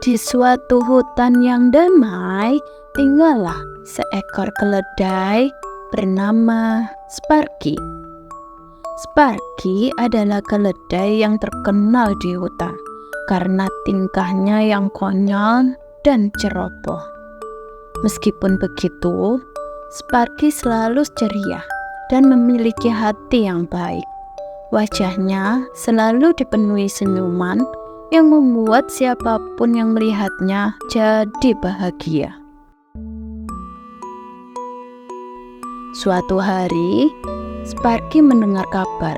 Di suatu hutan yang damai, tinggallah seekor keledai bernama Sparky. Sparky adalah keledai yang terkenal di hutan karena tingkahnya yang konyol dan ceroboh. Meskipun begitu, Sparky selalu ceria dan memiliki hati yang baik. Wajahnya selalu dipenuhi senyuman yang membuat siapapun yang melihatnya jadi bahagia. Suatu hari, Sparky mendengar kabar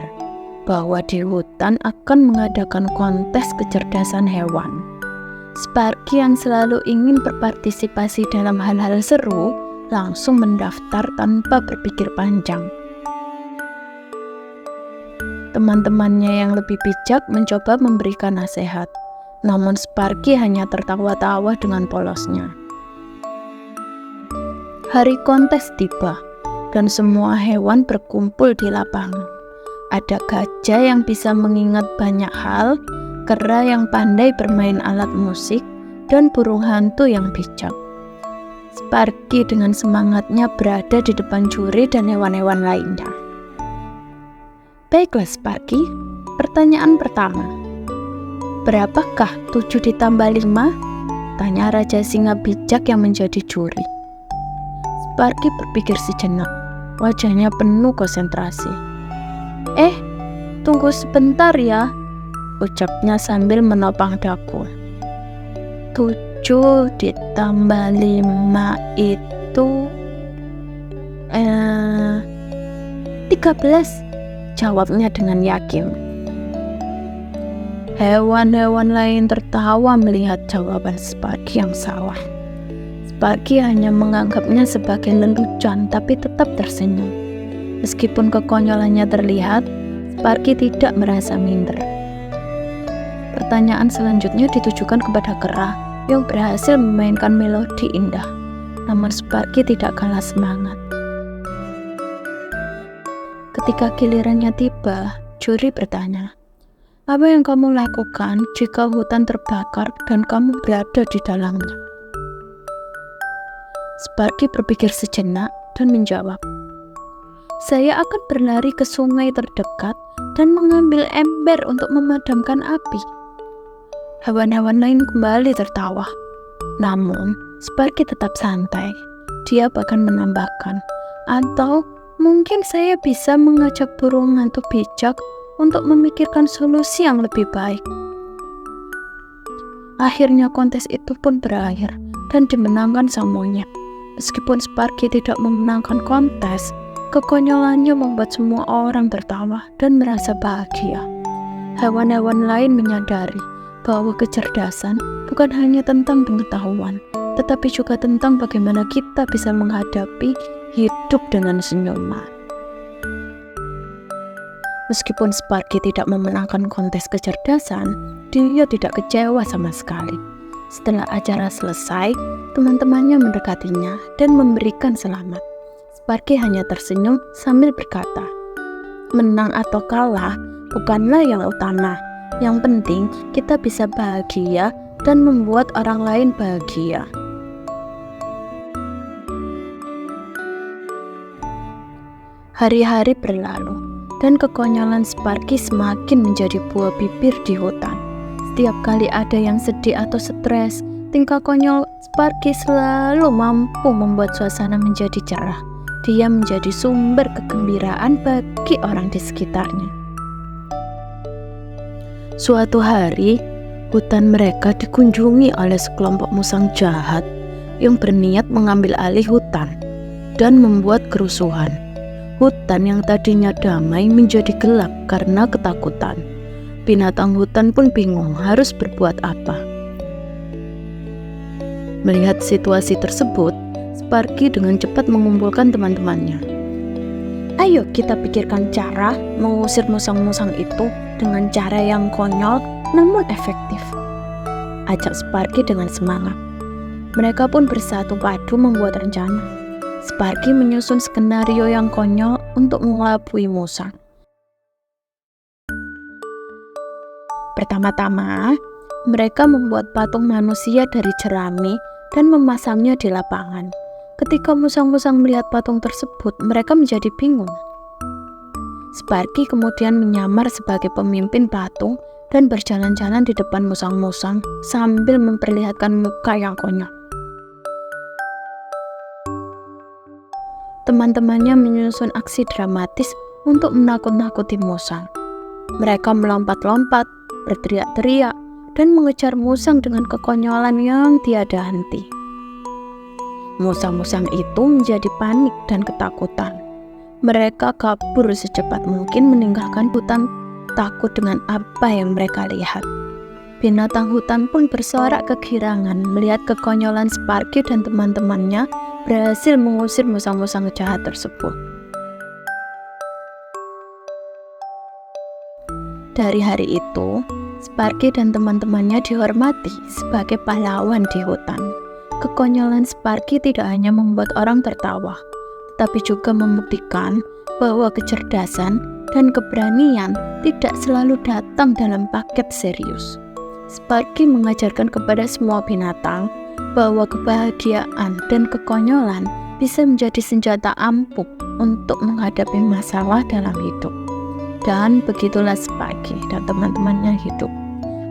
bahwa di hutan akan mengadakan kontes kecerdasan hewan. Sparky yang selalu ingin berpartisipasi dalam hal-hal seru langsung mendaftar tanpa berpikir panjang. Teman-temannya yang lebih bijak mencoba memberikan nasihat, namun Sparky hanya tertawa-tawa dengan polosnya. Hari kontes tiba, dan semua hewan berkumpul di lapangan. Ada gajah yang bisa mengingat banyak hal, kera yang pandai bermain alat musik, dan burung hantu yang bijak. Sparky dengan semangatnya berada di depan juri dan hewan-hewan lainnya. Baiklah Sparky, pertanyaan pertama. Berapakah 7 ditambah 5? Tanya Raja Singa bijak yang menjadi juri. Sparky berpikir sejenak, wajahnya penuh konsentrasi. Tunggu sebentar ya, ucapnya sambil menopang dagu. 7 ditambah 5 itu 13, jawabnya dengan yakin. Hewan-hewan lain tertawa melihat jawaban Sparky yang salah. Sparky hanya menganggapnya sebagai lelucon tapi tetap tersenyum. Meskipun kekonyolannya terlihat, Sparky tidak merasa minder. Pertanyaan selanjutnya ditujukan kepada kera yang berhasil memainkan melodi indah. Namun Sparky tidak kalah semangat. Ketika gilirannya tiba, juri bertanya, "Apa yang kamu lakukan jika hutan terbakar dan kamu berada di dalamnya?" Sparky berpikir sejenak dan menjawab, "Saya akan berlari ke sungai terdekat dan mengambil ember untuk memadamkan api." Hewan-hewan lain kembali tertawa. Namun, Sparky tetap santai. Dia bahkan menambahkan, "Atau mungkin saya bisa mengajak burung hantu bijak untuk memikirkan solusi yang lebih baik." Akhirnya kontes itu pun berakhir dan dimenangkan sang monyet. Meskipun Sparky tidak memenangkan kontes, kekonyolannya membuat semua orang tertawa dan merasa bahagia. Hewan-hewan lain menyadari bahwa kecerdasan bukan hanya tentang pengetahuan, tetapi juga tentang bagaimana kita bisa menghadapi hidup dengan senyuman. Meskipun Sparky tidak memenangkan kontes kecerdasan, dia tidak kecewa sama sekali. Setelah acara selesai, teman-temannya mendekatinya dan memberikan selamat. Sparky hanya tersenyum sambil berkata, "Menang atau kalah bukanlah yang utama. Yang penting kita bisa bahagia dan membuat orang lain bahagia." Hari-hari berlalu, dan kekonyolan Sparky semakin menjadi buah bibir di hutan. Setiap kali ada yang sedih atau stres, tingkah konyol Sparky selalu mampu membuat suasana menjadi cerah. Dia menjadi sumber kegembiraan bagi orang di sekitarnya. Suatu hari, hutan mereka dikunjungi oleh sekelompok musang jahat yang berniat mengambil alih hutan dan membuat kerusuhan. Hutan yang tadinya damai menjadi gelap karena ketakutan. Binatang hutan pun bingung harus berbuat apa. Melihat situasi tersebut, Sparky dengan cepat mengumpulkan teman-temannya. "Ayo kita pikirkan cara mengusir musang-musang itu dengan cara yang konyol namun efektif," ajak Sparky dengan semangat. Mereka pun bersatu padu membuat rencana. Sparky menyusun skenario yang konyol untuk mengelabui musang. Pertama-tama, Mereka membuat patung manusia dari jerami dan memasangnya di lapangan. Ketika musang-musang melihat patung tersebut, mereka menjadi bingung. Sparky kemudian menyamar sebagai pemimpin patung dan berjalan-jalan di depan musang-musang sambil memperlihatkan muka yang konyol. Teman-temannya menyusun aksi dramatis untuk menakut-nakuti musang. Mereka melompat-lompat, berteriak-teriak, dan mengejar musang dengan kekonyolan yang tiada henti. Musang-musang itu menjadi panik dan ketakutan. Mereka kabur secepat mungkin meninggalkan hutan, takut dengan apa yang mereka lihat. Binatang hutan pun bersorak kegirangan melihat kekonyolan Sparky dan teman-temannya berhasil mengusir musang-musang jahat tersebut. Dari hari itu, Sparky dan teman-temannya dihormati sebagai pahlawan di hutan. Kekonyolan Sparky tidak hanya membuat orang tertawa, tetapi juga membuktikan bahwa kecerdasan dan keberanian tidak selalu datang dalam paket serius. Sparky mengajarkan kepada semua binatang bahwa kebahagiaan dan kekonyolan bisa menjadi senjata ampuh untuk menghadapi masalah dalam hidup. Dan begitulah Sparky dan teman-temannya hidup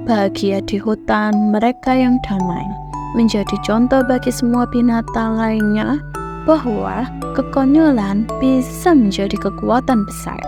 bahagia di hutan mereka yang damai, menjadi contoh bagi semua binatang lainnya bahwa kekonyolan bisa menjadi kekuatan besar.